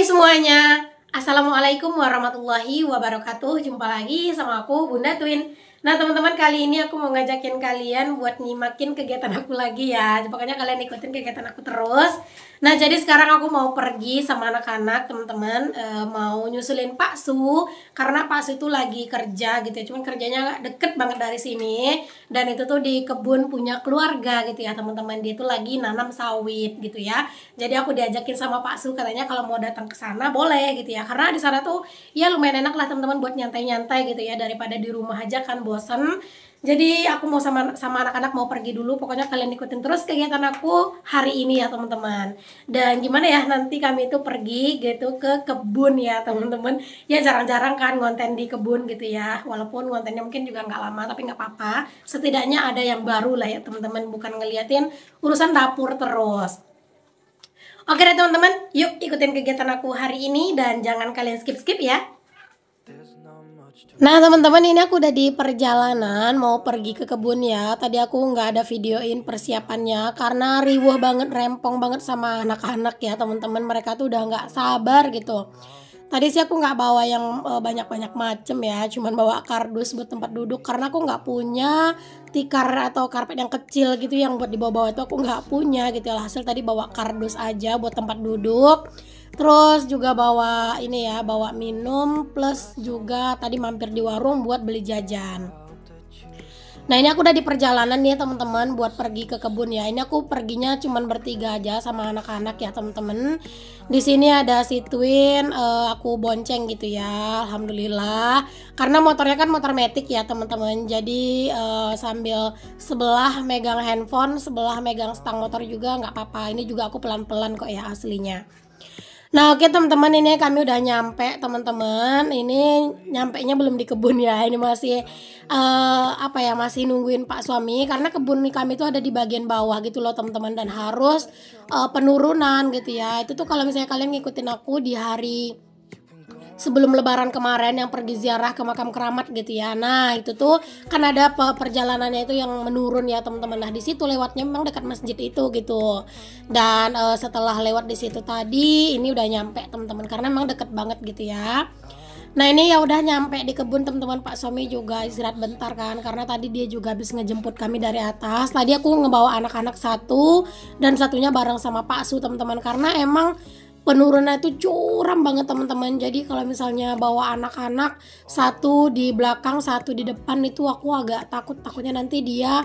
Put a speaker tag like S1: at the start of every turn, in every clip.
S1: Hai semuanya, Assalamualaikum warahmatullahi wabarakatuh. Jumpa lagi sama aku Bunda Twin. Nah teman-teman, kali ini aku mau ngajakin kalian buat nyimakin kegiatan aku lagi ya. Pokoknya kalian ikutin kegiatan aku terus. Nah jadi sekarang aku mau pergi sama anak-anak teman-teman, mau nyusulin Pak Su. Karena Pak Su itu lagi kerja gitu ya, cuman kerjanya deket banget dari sini. Dan itu tuh di kebun punya keluarga gitu ya teman-teman. Dia tuh lagi nanam sawit gitu ya. Jadi aku diajakin sama Pak Su, katanya kalau mau datang ke sana boleh gitu ya. Karena di sana tuh ya lumayan enak lah teman-teman buat nyantai-nyantai gitu ya, daripada di rumah aja kan bosan. Jadi aku mau sama anak-anak mau pergi dulu. Pokoknya kalian ikutin terus kegiatan aku hari ini ya teman-teman. Dan gimana ya, nanti kami itu pergi gitu ke kebun ya teman-teman. Ya jarang-jarang kan konten di kebun gitu ya. Walaupun kontennya mungkin juga nggak lama, tapi nggak apa-apa. Setidaknya ada yang baru lah ya teman-teman. Bukan ngeliatin urusan dapur terus. Oke deh teman-teman, yuk ikutin kegiatan aku hari ini dan jangan kalian skip-skip ya. Nah teman-teman, ini aku udah di perjalanan mau pergi ke kebun ya. Tadi aku nggak ada videoin persiapannya karena riuh banget, rempong banget sama anak-anak ya teman-teman. Mereka tuh udah nggak sabar gitu. Tadi sih aku nggak bawa yang banyak-banyak macem ya, cuman bawa kardus buat tempat duduk karena aku nggak punya tikar atau karpet yang kecil gitu yang buat dibawa-bawa, itu aku nggak punya gitu ya. Hasil tadi bawa kardus aja buat tempat duduk. Terus juga bawa ini ya, bawa minum, plus juga tadi mampir di warung buat beli jajan. Nah ini aku udah di perjalanan nih teman-teman buat pergi ke kebun ya. Ini aku perginya cuman bertiga aja sama anak-anak ya teman-teman. Di sini ada si Twin, aku bonceng gitu ya. Alhamdulillah. Karena motornya kan motor matic ya teman-teman. Jadi sambil sebelah megang handphone, sebelah megang stang motor juga nggak apa-apa. Ini juga aku pelan-pelan kok ya aslinya. Nah oke teman-teman, ini kami udah nyampe teman-teman. Ini nyampenya belum di kebun ya. Ini masih masih nungguin Pak suami karena kebun kami itu ada di bagian bawah gitu loh teman-teman, dan harus penurunan gitu ya. Itu tuh kalau misalnya kalian ngikutin aku di hari sebelum lebaran kemarin yang pergi ziarah ke makam keramat gitu ya. Nah itu tuh kan ada perjalanannya itu yang menurun ya teman-teman. Nah di situ lewatnya memang dekat masjid itu gitu. Dan setelah lewat di situ tadi, ini udah nyampe teman-teman karena memang deket banget gitu ya. Nah ini ya udah nyampe di kebun teman-teman. Pak suami juga istirahat bentar kan karena tadi dia juga habis ngejemput kami dari atas. Tadi aku ngebawa anak-anak satu dan satunya bareng sama Pak Su teman-teman, karena emang penurunan itu curam banget teman-teman. Jadi kalau misalnya bawa anak-anak satu di belakang satu di depan itu aku agak takutnya nanti dia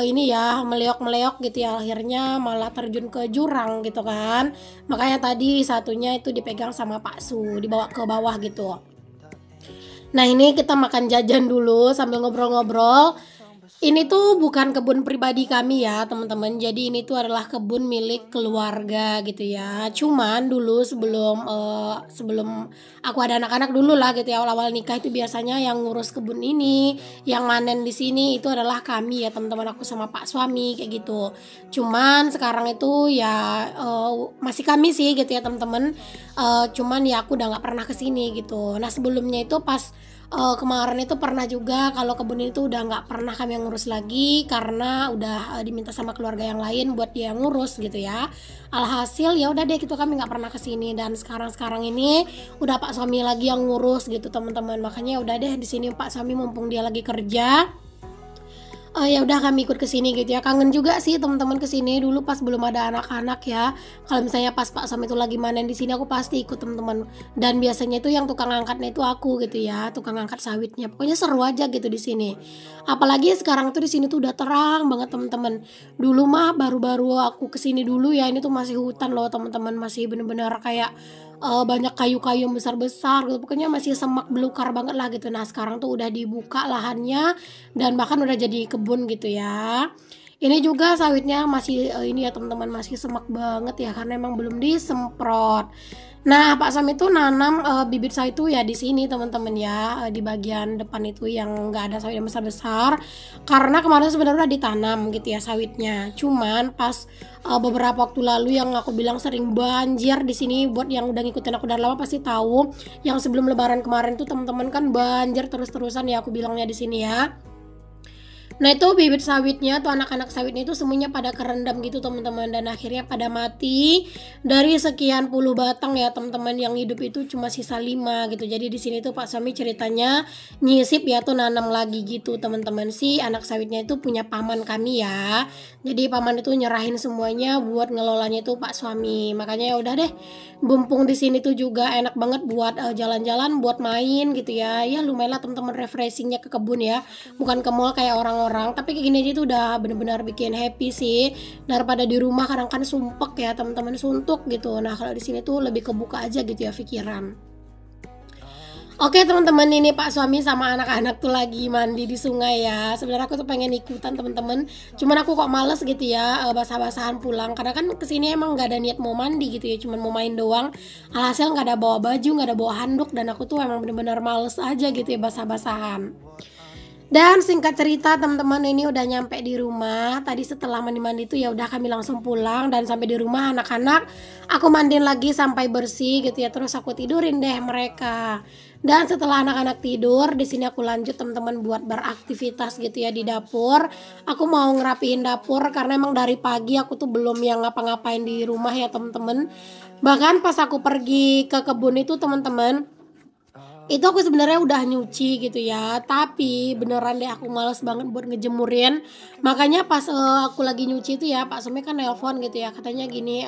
S1: ini ya meleok-meleok gitu ya, akhirnya malah terjun ke jurang gitu kan. Makanya tadi satunya itu dipegang sama Pak Su, dibawa ke bawah gitu. Nah ini kita makan jajan dulu sambil ngobrol-ngobrol. Ini tuh bukan kebun pribadi kami ya teman-teman. Jadi ini tuh adalah kebun milik keluarga gitu ya. Cuman dulu sebelum aku ada anak-anak dulu lah gitu ya, awal-awal nikah itu biasanya yang ngurus kebun ini, yang manen di sini itu adalah kami ya teman-teman, aku sama Pak suami kayak gitu. Cuman sekarang itu ya masih kami sih gitu ya teman-teman. Cuman ya aku udah nggak pernah kesini gitu. Nah sebelumnya itu pas kemarin itu pernah juga, kalau kebun itu udah nggak pernah kami yang ngurus lagi karena udah diminta sama keluarga yang lain buat dia ngurus gitu ya. Alhasil ya udah deh gitu kami nggak pernah kesini, dan sekarang ini udah Pak suami lagi yang ngurus gitu teman-teman. Makanya udah deh di sini Pak suami mumpung dia lagi kerja. Ya udah kami ikut ke sini gitu ya. Kangen juga sih teman-teman ke sini dulu pas belum ada anak-anak ya. Kalau misalnya pas Pak Sam itu lagi manen di sini, aku pasti ikut teman-teman. Dan biasanya itu yang tukang angkatnya itu aku gitu ya, tukang angkat sawitnya. Pokoknya seru aja gitu di sini. Apalagi sekarang tuh di sini tuh udah terang banget teman-teman. Dulu mah baru-baru aku ke sini dulu ya, ini tuh masih hutan loh teman-teman, masih bener-bener kayak banyak kayu-kayu yang besar-besar gitu. Pokoknya masih semak belukar banget lah gitu. Nah sekarang tuh udah dibuka lahannya dan bahkan udah jadi kebun gitu ya. Ini juga sawitnya masih ini ya teman-teman, masih semak banget ya karena emang belum disemprot. Nah Pak Sam itu nanam bibit sawit itu ya di sini teman-teman ya, di bagian depan itu yang nggak ada sawit yang besar-besar karena kemarin sebenarnya udah ditanam gitu ya sawitnya. Cuman pas beberapa waktu lalu yang aku bilang sering banjir di sini, buat yang udah ngikutin aku dari lama pasti tahu yang sebelum lebaran kemarin tuh teman-teman kan banjir terus-terusan ya, aku bilangnya di sini ya. Nah itu bibit sawitnya tuh, anak-anak sawitnya itu semuanya pada kerendam gitu teman-teman, dan akhirnya pada mati. Dari sekian puluh batang ya teman-teman yang hidup itu cuma sisa 5 gitu. Jadi di sini tuh Pak suami ceritanya nyisip ya tuh nanam lagi gitu teman-teman. Si anak sawitnya itu punya paman kami ya. Jadi paman itu nyerahin semuanya buat ngelolanya itu Pak suami. Makanya ya udah deh, mumpung di sini tuh juga enak banget buat jalan-jalan, buat main gitu ya. Ya lumayan lah teman-teman, refreshingnya ke kebun ya, bukan ke mall kayak orang-orang. Tapi kayak gini aja tuh udah bener-bener bikin happy sih, daripada di rumah kadang kan sumpek ya teman-teman, suntuk gitu. Nah kalau di sini tuh lebih kebuka aja gitu ya pikiran. Oke teman-teman, ini Pak suami sama anak-anak tuh lagi mandi di sungai ya. Sebenarnya aku tuh pengen ikutan teman-teman, cuman aku kok males gitu ya, basah-basahan pulang. Karena kan kesini emang nggak ada niat mau mandi gitu ya, cuman mau main doang. Alhasil nggak ada bawa baju, nggak ada bawa handuk, dan aku tuh emang bener-bener males aja gitu ya basah-basahan. Dan singkat cerita teman-teman, ini udah nyampe di rumah. Tadi setelah mandi-mandi itu ya udah kami langsung pulang, dan sampai di rumah anak-anak aku mandiin lagi sampai bersih gitu ya. Terus aku tidurin deh mereka. Dan setelah anak-anak tidur, di sini aku lanjut teman-teman buat beraktivitas gitu ya di dapur. Aku mau ngerapiin dapur karena emang dari pagi aku tuh belum yang ngapa-ngapain di rumah ya teman-teman. Bahkan pas aku pergi ke kebun itu teman-teman, itu aku sebenarnya udah nyuci gitu ya, tapi beneran deh aku males banget buat ngejemurin. Makanya pas aku lagi nyuci itu ya Pak Sumi kan nelpon gitu ya, katanya gini,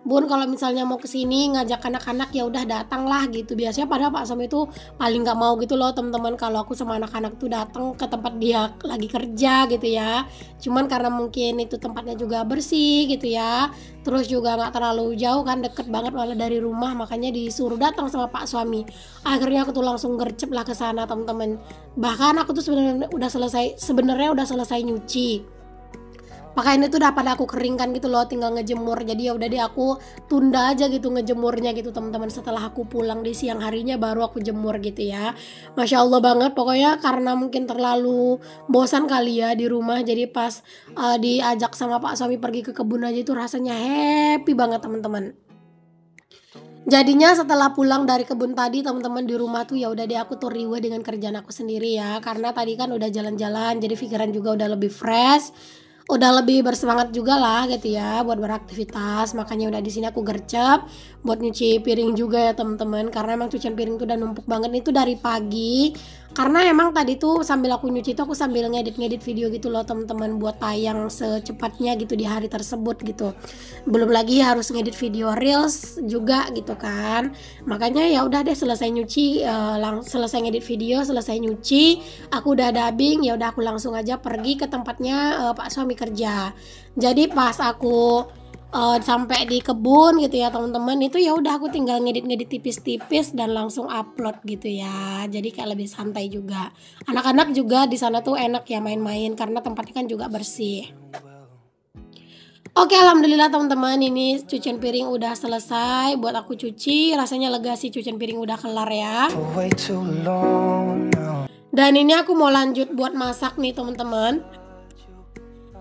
S1: Bun kalau misalnya mau kesini ngajak anak-anak ya udah datang lah gitu. Biasanya padahal Pak Sumi itu paling nggak mau gitu loh teman-teman kalau aku sama anak-anak tuh datang ke tempat dia lagi kerja gitu ya. Cuman karena mungkin itu tempatnya juga bersih gitu ya, terus juga nggak terlalu jauh kan, deket banget malah dari rumah, makanya disuruh datang sama Pak suami. Akhirnya aku tuh langsung gercep lah ke sana teman-teman. Bahkan aku tuh sebenarnya udah selesai nyuci, pakaian itu udah pada aku keringkan gitu loh, tinggal ngejemur. Jadi ya udah deh aku tunda aja gitu ngejemurnya gitu teman-teman, setelah aku pulang di siang harinya baru aku jemur gitu ya. Masya Allah banget pokoknya, karena mungkin terlalu bosan kali ya di rumah, jadi pas diajak sama Pak suami pergi ke kebun aja itu rasanya happy banget teman-teman. Jadinya setelah pulang dari kebun tadi teman-teman, di rumah tuh ya udah deh aku tuh riweh dengan kerjaan aku sendiri ya, karena tadi kan udah jalan-jalan jadi pikiran juga udah lebih fresh, udah lebih bersemangat juga lah gitu ya buat beraktivitas. Makanya udah di sini aku gercep buat nyuci piring juga ya teman-teman, karena emang cucian piring tuh udah numpuk banget itu dari pagi. Karena emang tadi tuh sambil aku nyuci tuh aku sambil ngedit-ngedit video gitu loh teman-teman, buat tayang secepatnya gitu di hari tersebut gitu. Belum lagi harus ngedit video reels juga gitu kan. Makanya ya udah deh selesai nyuci, selesai ngedit video, selesai nyuci, aku udah dubbing, ya udah aku langsung aja pergi ke tempatnya Pak suami kerja. Jadi pas aku sampai di kebun gitu ya teman-teman, itu ya udah aku tinggal ngedit-ngedit tipis-tipis dan langsung upload gitu ya. Jadi kayak lebih santai juga. Anak-anak juga di sana tuh enak ya main-main karena tempatnya kan juga bersih. Oke, alhamdulillah teman-teman, ini cucian piring udah selesai buat aku cuci. Rasanya lega sih, cucian piring udah kelar ya. Dan ini aku mau lanjut buat masak nih teman-teman.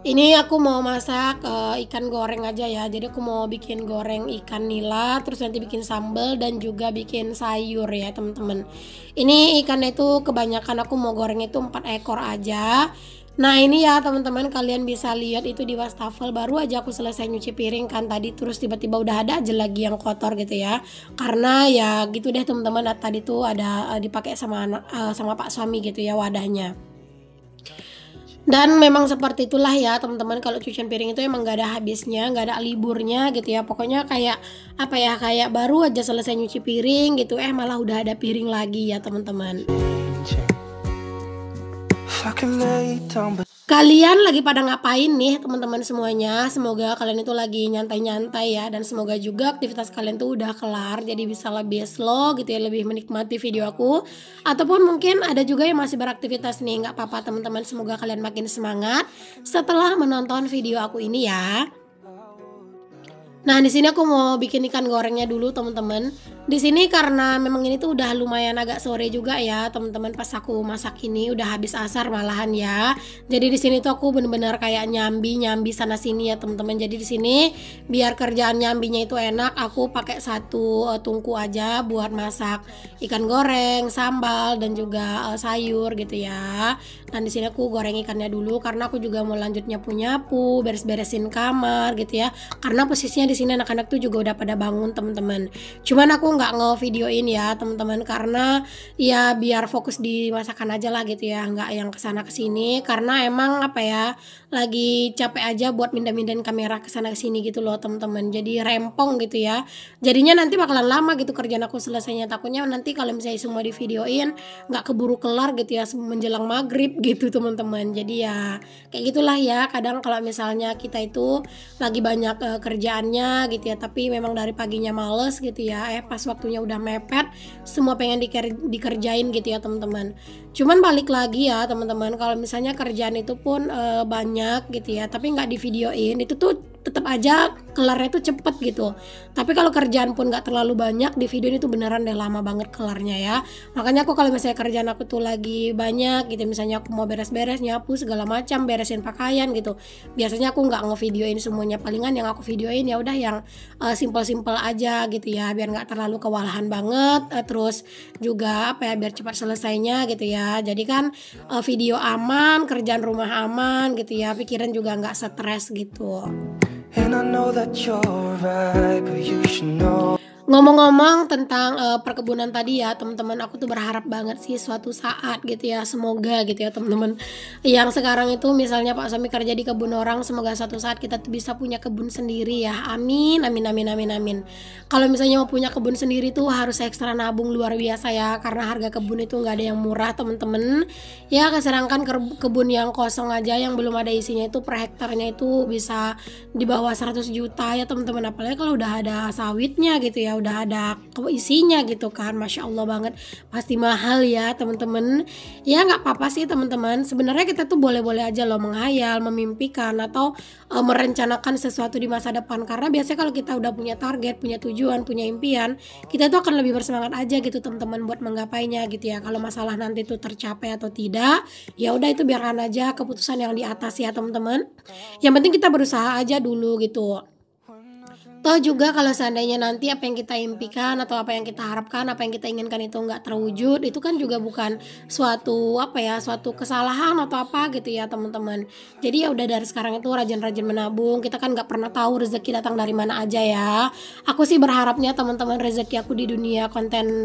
S1: Ini aku mau masak ikan goreng aja ya. Jadi aku mau bikin goreng ikan nila, terus nanti bikin sambal dan juga bikin sayur ya teman-teman. Ini ikannya itu kebanyakan aku mau goreng itu 4 ekor aja. Nah ini ya teman-teman, kalian bisa lihat itu di wastafel, baru aja aku selesai nyuci piring kan tadi, terus tiba-tiba udah ada aja lagi yang kotor gitu ya. Karena ya gitu deh teman-teman, tadi tuh ada dipakai sama sama Pak suami gitu ya wadahnya. Dan memang seperti itulah ya teman-teman, kalau cucian piring itu emang gak ada habisnya, gak ada liburnya gitu ya. Pokoknya kayak apa ya, kayak baru aja selesai nyuci piring gitu, malah udah ada piring lagi ya teman-teman. Kalian lagi pada ngapain nih teman-teman semuanya? Semoga kalian itu lagi nyantai-nyantai ya, dan semoga juga aktivitas kalian tuh udah kelar, jadi bisa lebih slow gitu ya, lebih menikmati video aku. Ataupun mungkin ada juga yang masih beraktivitas nih, nggak apa-apa teman-teman, semoga kalian makin semangat setelah menonton video aku ini ya. Nah di sini aku mau bikin ikan gorengnya dulu teman-teman. Di sini karena memang ini tuh udah lumayan agak sore juga ya, teman-teman, pas aku masak ini udah habis asar malahan ya. Jadi di sini tuh aku bener-bener kayak nyambi sana sini ya, teman-teman. Jadi di sini biar kerjaan nyambinya itu enak, aku pakai satu tungku aja buat masak ikan goreng, sambal dan juga sayur gitu ya. Dan di sini aku goreng ikannya dulu karena aku juga mau lanjut nyapu-nyapu, beres-beresin kamar gitu ya. Karena posisinya di sini anak-anak tuh juga udah pada bangun, teman-teman. Cuman aku nggak ngevideoin ya, teman-teman, karena ya biar fokus di masakan aja lah gitu ya, nggak yang kesana kesini, karena emang apa ya, lagi capek aja buat mindah-mindahin kamera kesana kesini gitu loh, teman-teman. Jadi rempong gitu ya, jadinya nanti bakalan lama gitu kerjaan aku selesainya. Takutnya nanti kalau misalnya semua di videoin nggak keburu kelar gitu ya menjelang maghrib gitu, teman-teman. Jadi ya kayak gitulah ya, kadang kalau misalnya kita itu lagi banyak kerjaannya gitu ya, tapi memang dari paginya males gitu ya, pas waktunya udah mepet semua pengen dikerjain gitu ya, teman-teman. Cuman balik lagi ya, teman-teman, kalau misalnya kerjaan itu pun banyak gitu ya tapi nggak di videoin, itu tuh tetap aja kelarnya tuh cepet gitu. Tapi kalau kerjaan pun nggak terlalu banyak, di video ini tuh beneran deh lama banget kelarnya ya. Makanya aku kalau misalnya kerjaan aku tuh lagi banyak gitu, misalnya aku mau beres-beres, nyapu segala macam, beresin pakaian gitu, biasanya aku nggak ngevideoin semuanya. Palingan yang aku videoin ya udah yang simple-simple aja gitu ya, biar nggak terlalu kewalahan banget, terus juga apa ya, biar cepat selesainya gitu ya. Jadi kan video aman, kerjaan rumah aman gitu ya, pikiran juga nggak stres gitu.
S2: And I know that you're right, but you should know.
S1: Ngomong-ngomong tentang perkebunan tadi ya, teman-teman, aku tuh berharap banget sih suatu saat gitu ya, semoga gitu ya, teman-teman, yang sekarang itu misalnya Pak suami kerja di kebun orang, semoga suatu saat kita tuh bisa punya kebun sendiri ya. Amin, amin, amin, amin, amin. Kalau misalnya mau punya kebun sendiri tuh harus ekstra nabung luar biasa ya, karena harga kebun itu nggak ada yang murah, teman-teman. Ya, sedangkan kebun yang kosong aja yang belum ada isinya itu per hektarnya itu bisa di bawah 100 juta ya, teman-teman. Apalagi kalau udah ada sawitnya gitu ya, udah ada isinya gitu kan, masya Allah banget, pasti mahal ya, teman-teman. Ya nggak apa-apa sih, teman-teman, sebenarnya kita tuh boleh-boleh aja loh menghayal, memimpikan atau merencanakan sesuatu di masa depan, karena biasanya kalau kita udah punya target, punya tujuan, punya impian, kita tuh akan lebih bersemangat aja gitu, teman-teman, buat menggapainya gitu ya. Kalau masalah nanti tuh tercapai atau tidak, ya udah itu biarkan aja keputusan yang di atas ya, teman-teman. Yang penting kita berusaha aja dulu gitu. Toh juga kalau seandainya nanti apa yang kita impikan atau apa yang kita harapkan, apa yang kita inginkan itu nggak terwujud, itu kan juga bukan suatu apa ya, suatu kesalahan atau apa gitu ya, teman-teman. Jadi ya udah dari sekarang itu rajin-rajin menabung. Kita kan nggak pernah tahu rezeki datang dari mana aja ya. Aku sih berharapnya, teman-teman, rezeki aku di dunia konten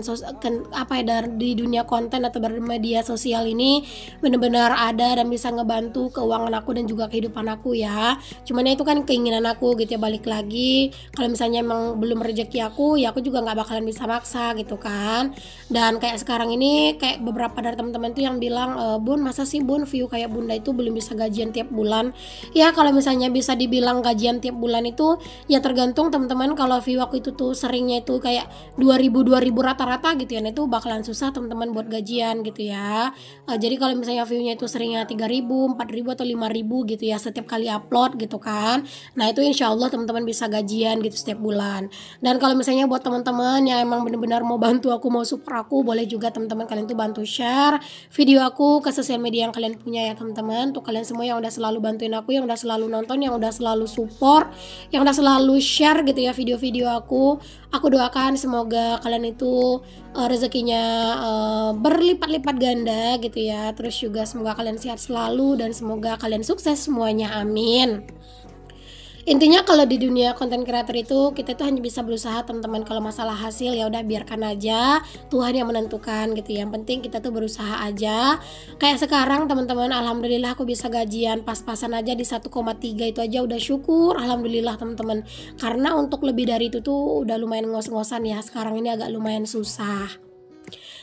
S1: di dunia konten atau bermedia sosial ini benar-benar ada dan bisa ngebantu keuangan aku dan juga kehidupan aku ya. Cuman ya itu kan keinginan aku gitu ya, balik lagi. Kalau misalnya emang belum rezeki aku, ya aku juga nggak bakalan bisa maksa gitu kan. Dan kayak sekarang ini, kayak beberapa dari teman-teman tuh yang bilang, Bun, masa sih Bun view kayak Bunda itu belum bisa gajian tiap bulan? Ya kalau misalnya bisa dibilang gajian tiap bulan itu ya tergantung, teman-teman. Kalau view aku itu tuh seringnya itu kayak 2000 rata-rata gitu ya, nah itu bakalan susah, teman-teman, buat gajian gitu ya. Jadi kalau misalnya viewnya itu seringnya 3000, 4000 atau 5000 gitu ya setiap kali upload gitu kan, nah itu insya Allah teman-teman bisa gajian gitu setiap bulan. Dan kalau misalnya buat teman-teman yang emang benar-benar mau bantu aku, mau support aku, boleh juga teman-teman kalian tuh bantu share video aku ke sosial media yang kalian punya ya, teman-teman. Untuk kalian semua yang udah selalu bantuin aku, yang udah selalu nonton, yang udah selalu support, yang udah selalu share gitu ya video-video aku doakan semoga kalian itu rezekinya berlipat-lipat ganda gitu ya. Terus juga semoga kalian sehat selalu dan semoga kalian sukses semuanya, amin. Intinya kalau di dunia konten kreator itu kita itu hanya bisa berusaha, teman-teman. Kalau masalah hasil ya udah biarkan aja, Tuhan yang menentukan gitu. Yang penting kita tuh berusaha aja. Kayak sekarang, teman-teman, alhamdulillah aku bisa gajian pas-pasan aja di 1,3, itu aja udah syukur, alhamdulillah, teman-teman. Karena untuk lebih dari itu tuh udah lumayan ngos-ngosan ya. Sekarang ini agak lumayan susah.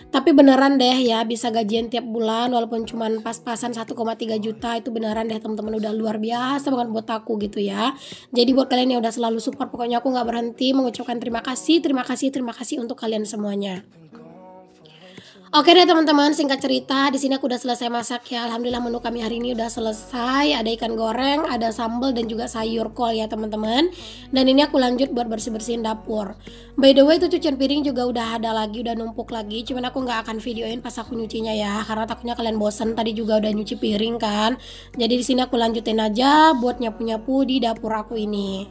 S1: Tapi beneran deh ya, bisa gajian tiap bulan walaupun cuman pas-pasan 1,3 juta, itu beneran deh, teman-teman, udah luar biasa banget buat aku gitu ya. Jadi buat kalian yang udah selalu support, pokoknya aku nggak berhenti mengucapkan terima kasih, terima kasih, terima kasih untuk kalian semuanya. Oke deh teman-teman, singkat cerita di sini aku udah selesai masak ya. Alhamdulillah menu kami hari ini udah selesai. Ada ikan goreng, ada sambal dan juga sayur kol ya teman-teman. Dan ini aku lanjut buat bersih-bersihin dapur. By the way, itu cucian piring juga udah ada lagi, udah numpuk lagi. Cuman aku nggak akan videoin pas aku nyucinya ya, karena takutnya kalian bosen. Tadi juga udah nyuci piring kan. Jadi di sini aku lanjutin aja buat nyapu-nyapu di dapur aku ini.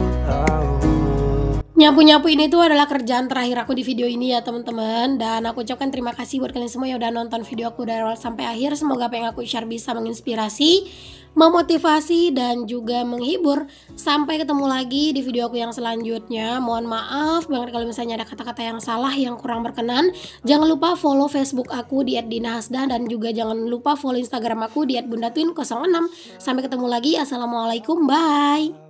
S1: Nyapu-nyapu ini tuh adalah kerjaan terakhir aku di video ini ya teman-teman. Dan aku ucapkan terima kasih buat kalian semua yang udah nonton video aku dari awal sampai akhir. Semoga apa yang aku share bisa menginspirasi, memotivasi, dan juga menghibur. Sampai ketemu lagi di video aku yang selanjutnya. Mohon maaf banget kalau misalnya ada kata-kata yang salah, yang kurang berkenan. Jangan lupa follow Facebook aku di @dinahasdah, dan juga jangan lupa follow Instagram aku di @bundatwin06. Sampai ketemu lagi. Assalamualaikum, bye.